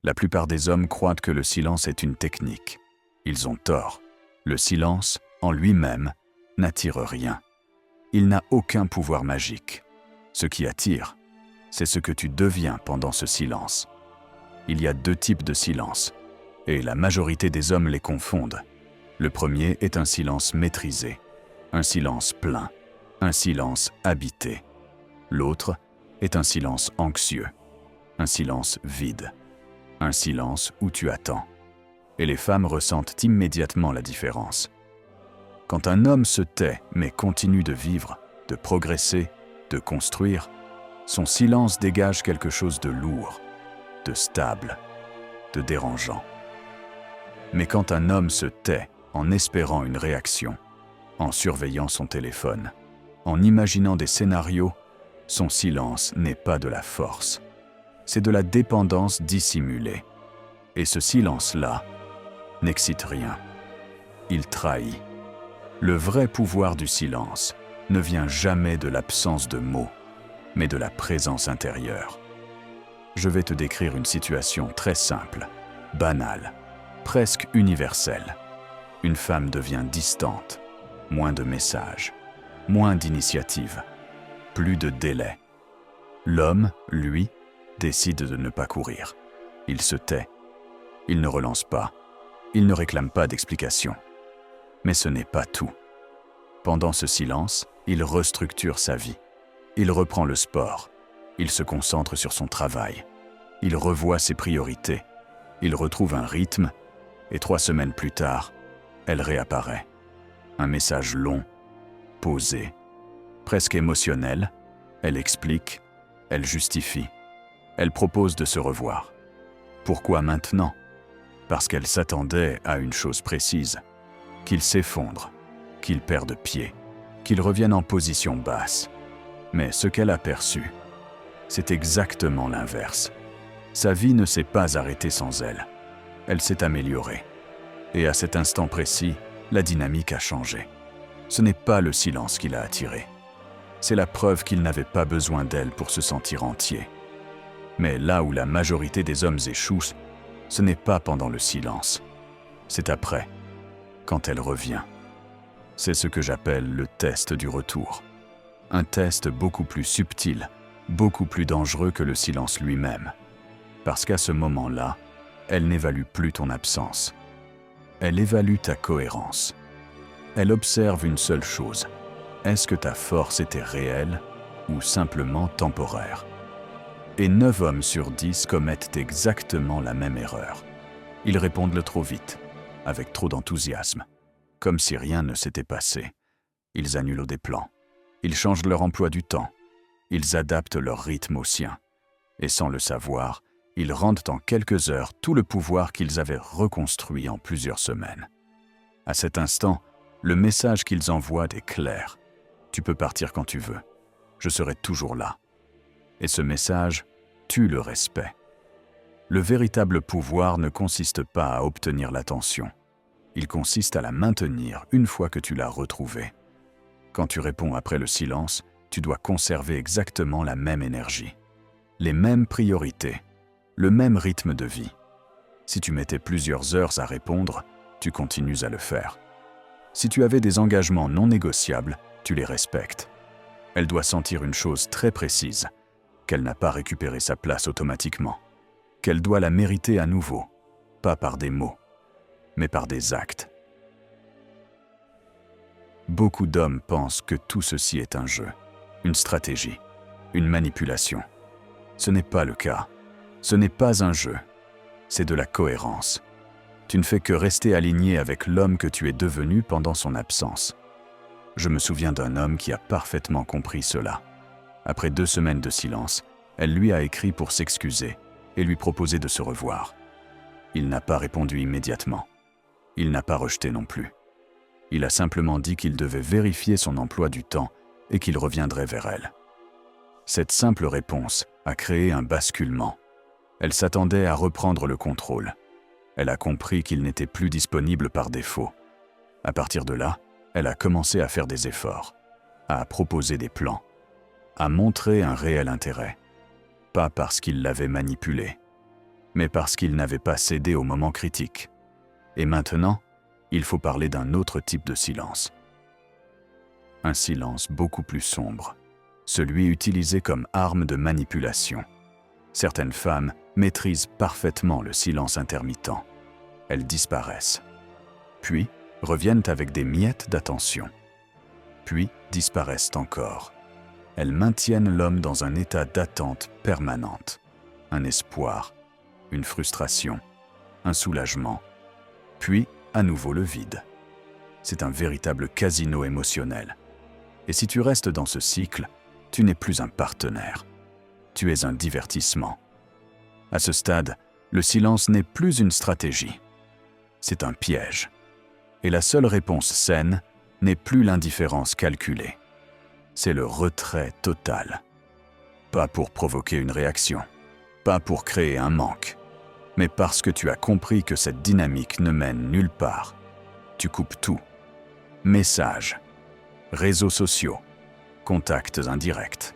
La plupart des hommes croient que le silence est une technique. Ils ont tort. Le silence, en lui-même, n'attire rien. Il n'a aucun pouvoir magique. Ce qui attire, c'est ce que tu deviens pendant ce silence. Il y a 2 types de silence, et la majorité des hommes les confondent. Le premier est un silence maîtrisé, un silence plein, un silence habité. L'autre est un silence anxieux, un silence vide, un silence où tu attends. Et les femmes ressentent immédiatement la différence. Quand un homme se tait mais continue de vivre, de progresser, de construire, son silence dégage quelque chose de lourd, de stable, de dérangeant. Mais quand un homme se tait en espérant une réaction, en surveillant son téléphone, en imaginant des scénarios, son silence n'est pas de la force, c'est de la dépendance dissimulée. Et ce silence-là n'excite rien. Il trahit. Le vrai pouvoir du silence ne vient jamais de l'absence de mots, mais de la présence intérieure. Je vais te décrire une situation très simple, banale, presque universelle. Une femme devient distante, moins de messages, moins d'initiative, plus de délai. L'homme, lui, décide de ne pas courir. Il se tait. Il ne relance pas. Il ne réclame pas d'explication. Mais ce n'est pas tout. Pendant ce silence, il restructure sa vie. Il reprend le sport. Il se concentre sur son travail. Il revoit ses priorités. Il retrouve un rythme. Et 3 semaines plus tard, elle réapparaît. Un message long, posé, presque émotionnel. Elle explique, elle justifie. Elle propose de se revoir. Pourquoi maintenant? Parce qu'elle s'attendait à une chose précise, qu'il s'effondre, qu'il perde pied, qu'il revienne en position basse. Mais ce qu'elle a perçu, c'est exactement l'inverse. Sa vie ne s'est pas arrêtée sans elle. Elle s'est améliorée. Et à cet instant précis, la dynamique a changé. Ce n'est pas le silence qui l'a attiré. C'est la preuve qu'il n'avait pas besoin d'elle pour se sentir entier. Mais là où la majorité des hommes échouent, ce n'est pas pendant le silence. C'est après, quand elle revient. C'est ce que j'appelle le test du retour. Un test beaucoup plus subtil, beaucoup plus dangereux que le silence lui-même. Parce qu'à ce moment-là, elle n'évalue plus ton absence. Elle évalue ta cohérence. Elle observe une seule chose. Est-ce que ta force était réelle ou simplement temporaire? Et 9 hommes sur 10 commettent exactement la même erreur. Ils répondent le trop vite, avec trop d'enthousiasme, comme si rien ne s'était passé. Ils annulent des plans. Ils changent leur emploi du temps. Ils adaptent leur rythme au sien. Et sans le savoir, ils rendent en quelques heures tout le pouvoir qu'ils avaient reconstruit en plusieurs semaines. À cet instant, le message qu'ils envoient est clair. Tu peux partir quand tu veux. Je serai toujours là. Et ce message tue le respect. Le véritable pouvoir ne consiste pas à obtenir l'attention. Il consiste à la maintenir une fois que tu l'as retrouvée. Quand tu réponds après le silence, tu dois conserver exactement la même énergie, les mêmes priorités, le même rythme de vie. Si tu mettais plusieurs heures à répondre, tu continues à le faire. Si tu avais des engagements non négociables, tu les respectes. Elle doit sentir une chose très précise, qu'elle n'a pas récupéré sa place automatiquement, qu'elle doit la mériter à nouveau, pas par des mots, mais par des actes. Beaucoup d'hommes pensent que tout ceci est un jeu, une stratégie, une manipulation. Ce n'est pas le cas. Ce n'est pas un jeu. C'est de la cohérence. Tu ne fais que rester aligné avec l'homme que tu es devenu pendant son absence. Je me souviens d'un homme qui a parfaitement compris cela. Après 2 semaines de silence, elle lui a écrit pour s'excuser et lui proposer de se revoir. Il n'a pas répondu immédiatement. Il n'a pas rejeté non plus. Il a simplement dit qu'il devait vérifier son emploi du temps et qu'il reviendrait vers elle. Cette simple réponse a créé un basculement. Elle s'attendait à reprendre le contrôle. Elle a compris qu'il n'était plus disponible par défaut. À partir de là, elle a commencé à faire des efforts, à proposer des plans, à montrer un réel intérêt. Pas parce qu'il l'avait manipulée, mais parce qu'il n'avait pas cédé au moment critique. Et maintenant, il faut parler d'un autre type de silence. Un silence beaucoup plus sombre, celui utilisé comme arme de manipulation. Certaines femmes maîtrisent parfaitement le silence intermittent. Elles disparaissent, puis reviennent avec des miettes d'attention, puis disparaissent encore. Elles maintiennent l'homme dans un état d'attente permanente, un espoir, une frustration, un soulagement, puis à nouveau le vide. C'est un véritable casino émotionnel. Et si tu restes dans ce cycle, tu n'es plus un partenaire. Tu es un divertissement. À ce stade, le silence n'est plus une stratégie. C'est un piège. Et la seule réponse saine n'est plus l'indifférence calculée. C'est le retrait total. Pas pour provoquer une réaction, pas pour créer un manque, mais parce que tu as compris que cette dynamique ne mène nulle part. Tu coupes tout. Messages, réseaux sociaux, contacts indirects.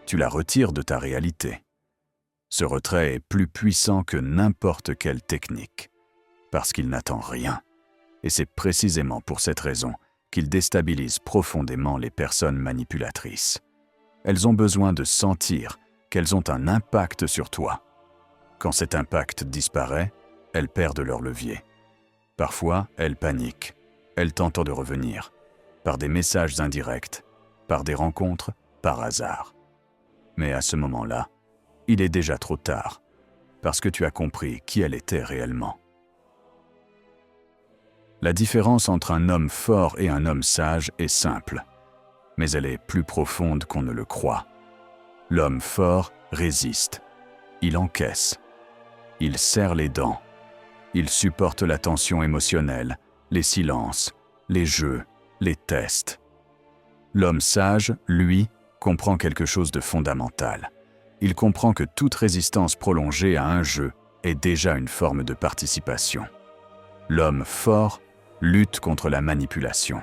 Tu la retires de ta réalité. Ce retrait est plus puissant que n'importe quelle technique, parce qu'il n'attend rien. Et c'est précisément pour cette raison qu'il déstabilise profondément les personnes manipulatrices. Elles ont besoin de sentir qu'elles ont un impact sur toi. Quand cet impact disparaît, elles perdent leur levier. Parfois, elles paniquent. Elles tentent de revenir, par des messages indirects, par des rencontres, par hasard. Mais à ce moment-là, il est déjà trop tard, parce que tu as compris qui elle était réellement. La différence entre un homme fort et un homme sage est simple, mais elle est plus profonde qu'on ne le croit. L'homme fort résiste, il encaisse, il serre les dents, il supporte la tension émotionnelle, les silences, les jeux, les tests. L'homme sage, lui, comprend quelque chose de fondamental. Il comprend que toute résistance prolongée à un jeu est déjà une forme de participation. L'homme fort lutte contre la manipulation.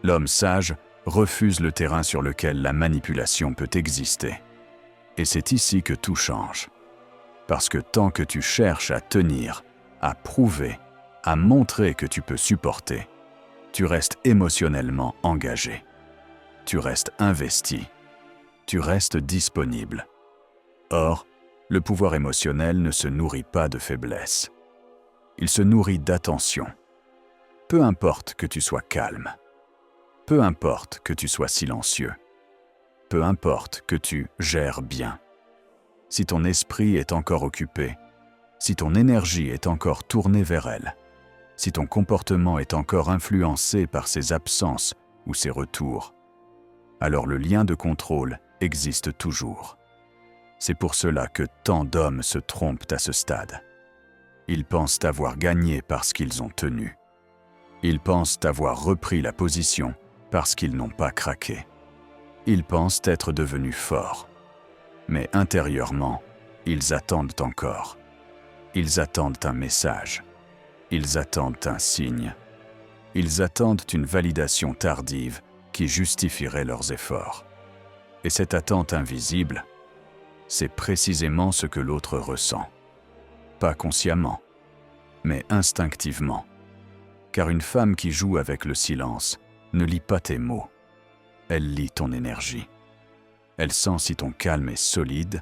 L'homme sage refuse le terrain sur lequel la manipulation peut exister. Et c'est ici que tout change. Parce que tant que tu cherches à tenir, à prouver, à montrer que tu peux supporter, tu restes émotionnellement engagé. Tu restes investi. Tu restes disponible. Or, le pouvoir émotionnel ne se nourrit pas de faiblesse. Il se nourrit d'attention. Peu importe que tu sois calme. Peu importe que tu sois silencieux. Peu importe que tu gères bien. Si ton esprit est encore occupé, si ton énergie est encore tournée vers elle, si ton comportement est encore influencé par ses absences ou ses retours, alors le lien de contrôle existe toujours. C'est pour cela que tant d'hommes se trompent à ce stade. Ils pensent avoir gagné parce qu'ils ont tenu. Ils pensent avoir repris la position parce qu'ils n'ont pas craqué. Ils pensent être devenus forts. Mais intérieurement, ils attendent encore. Ils attendent un message. Ils attendent un signe. Ils attendent une validation tardive qui justifierait leurs efforts. Et cette attente invisible, c'est précisément ce que l'autre ressent. Pas consciemment, mais instinctivement. Car une femme qui joue avec le silence ne lit pas tes mots. Elle lit ton énergie. Elle sent si ton calme est solide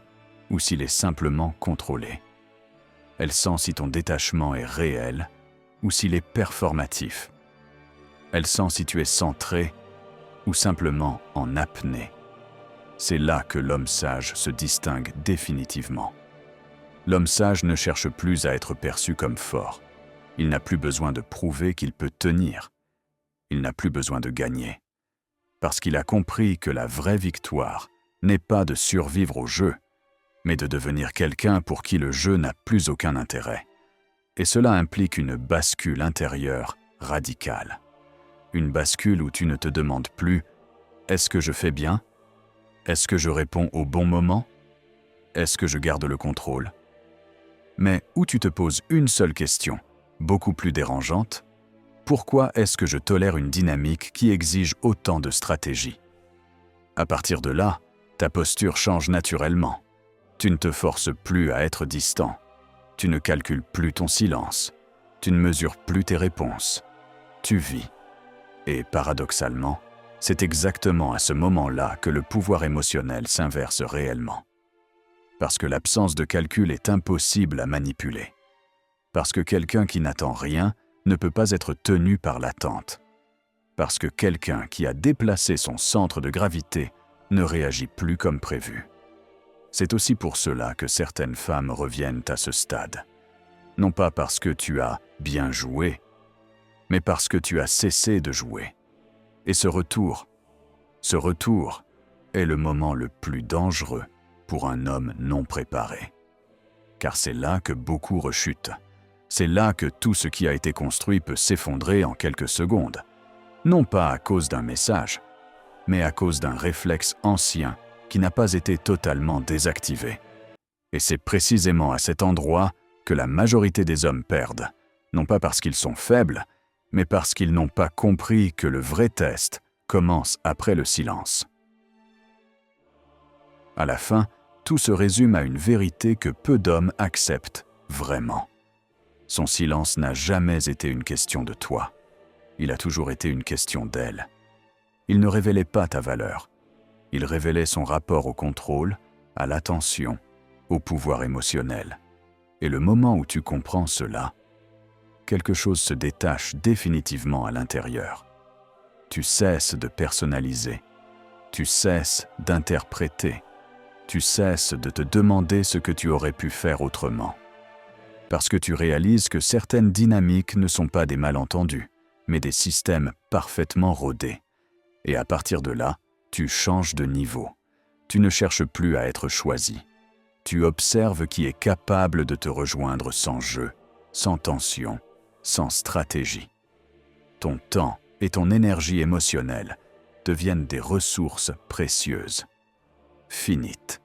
ou s'il est simplement contrôlé. Elle sent si ton détachement est réel ou s'il est performatif. Elle sent si tu es centré ou simplement en apnée. C'est là que l'homme sage se distingue définitivement. L'homme sage ne cherche plus à être perçu comme fort. Il n'a plus besoin de prouver qu'il peut tenir. Il n'a plus besoin de gagner. Parce qu'il a compris que la vraie victoire n'est pas de survivre au jeu, mais de devenir quelqu'un pour qui le jeu n'a plus aucun intérêt. Et cela implique une bascule intérieure radicale. Une bascule où tu ne te demandes plus « Est-ce que je fais bien ? Est-ce que je réponds au bon moment ? Est-ce que je garde le contrôle ?» Mais où tu te poses une seule question, beaucoup plus dérangeante: pourquoi est-ce que je tolère une dynamique qui exige autant de stratégie ? À partir de là, ta posture change naturellement. Tu ne te forces plus à être distant. Tu ne calcules plus ton silence. Tu ne mesures plus tes réponses. Tu vis. Et paradoxalement, c'est exactement à ce moment-là que le pouvoir émotionnel s'inverse réellement. Parce que l'absence de calcul est impossible à manipuler. Parce que quelqu'un qui n'attend rien ne peut pas être tenu par l'attente. Parce que quelqu'un qui a déplacé son centre de gravité ne réagit plus comme prévu. C'est aussi pour cela que certaines femmes reviennent à ce stade. Non pas parce que tu as bien joué, mais parce que tu as cessé de jouer. Et ce retour est le moment le plus dangereux pour un homme non préparé. Car c'est là que beaucoup rechutent. C'est là que tout ce qui a été construit peut s'effondrer en quelques secondes. Non pas à cause d'un message, mais à cause d'un réflexe ancien qui n'a pas été totalement désactivé. Et c'est précisément à cet endroit que la majorité des hommes perdent, non pas parce qu'ils sont faibles, mais parce qu'ils n'ont pas compris que le vrai test commence après le silence. À la fin, tout se résume à une vérité que peu d'hommes acceptent vraiment. Son silence n'a jamais été une question de toi. Il a toujours été une question d'elle. Il ne révélait pas ta valeur. Il révélait son rapport au contrôle, à l'attention, au pouvoir émotionnel. Et le moment où tu comprends cela, quelque chose se détache définitivement à l'intérieur. Tu cesses de personnaliser. Tu cesses d'interpréter. Tu cesses de te demander ce que tu aurais pu faire autrement. Parce que tu réalises que certaines dynamiques ne sont pas des malentendus, mais des systèmes parfaitement rodés. Et à partir de là, tu changes de niveau. Tu ne cherches plus à être choisi. Tu observes qui est capable de te rejoindre sans jeu, sans tension, sans stratégie. Ton temps et ton énergie émotionnelle deviennent des ressources précieuses, finites,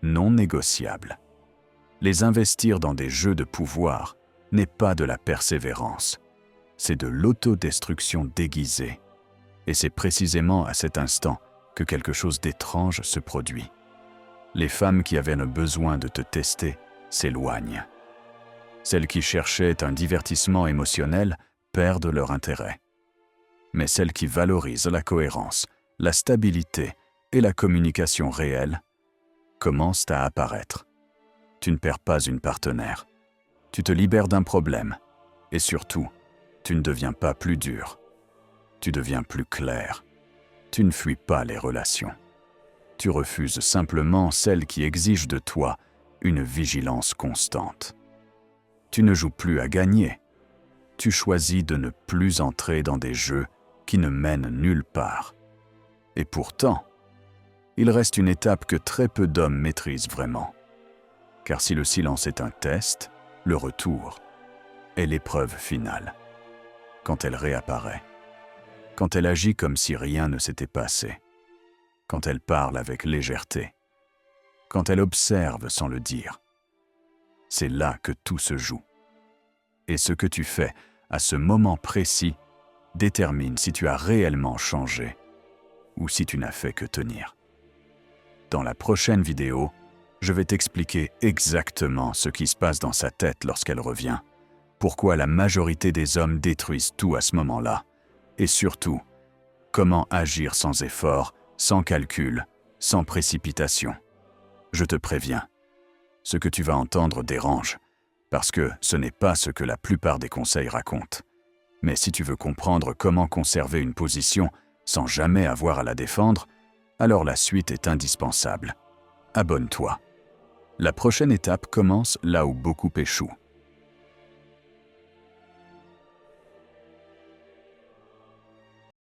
non négociables. Les investir dans des jeux de pouvoir n'est pas de la persévérance, c'est de l'autodestruction déguisée. Et c'est précisément à cet instant que quelque chose d'étrange se produit. Les femmes qui avaient le besoin de te tester s'éloignent. Celles qui cherchaient un divertissement émotionnel perdent leur intérêt. Mais celles qui valorisent la cohérence, la stabilité et la communication réelle commencent à apparaître. Tu ne perds pas une partenaire. Tu te libères d'un problème. Et surtout, tu ne deviens pas plus dur. Tu deviens plus clair. Tu ne fuis pas les relations. Tu refuses simplement celles qui exigent de toi une vigilance constante. Tu ne joues plus à gagner. Tu choisis de ne plus entrer dans des jeux qui ne mènent nulle part. Et pourtant, il reste une étape que très peu d'hommes maîtrisent vraiment. Car si le silence est un test, le retour est l'épreuve finale. Quand elle réapparaît, quand elle agit comme si rien ne s'était passé, quand elle parle avec légèreté, quand elle observe sans le dire, c'est là que tout se joue. Et ce que tu fais à ce moment précis détermine si tu as réellement changé ou si tu n'as fait que tenir. Dans la prochaine vidéo, je vais t'expliquer exactement ce qui se passe dans sa tête lorsqu'elle revient, pourquoi la majorité des hommes détruisent tout à ce moment-là, et surtout, comment agir sans effort, sans calcul, sans précipitation. Je te préviens, ce que tu vas entendre dérange, parce que ce n'est pas ce que la plupart des conseils racontent. Mais si tu veux comprendre comment conserver une position sans jamais avoir à la défendre, alors la suite est indispensable. Abonne-toi. La prochaine étape commence là où beaucoup échouent.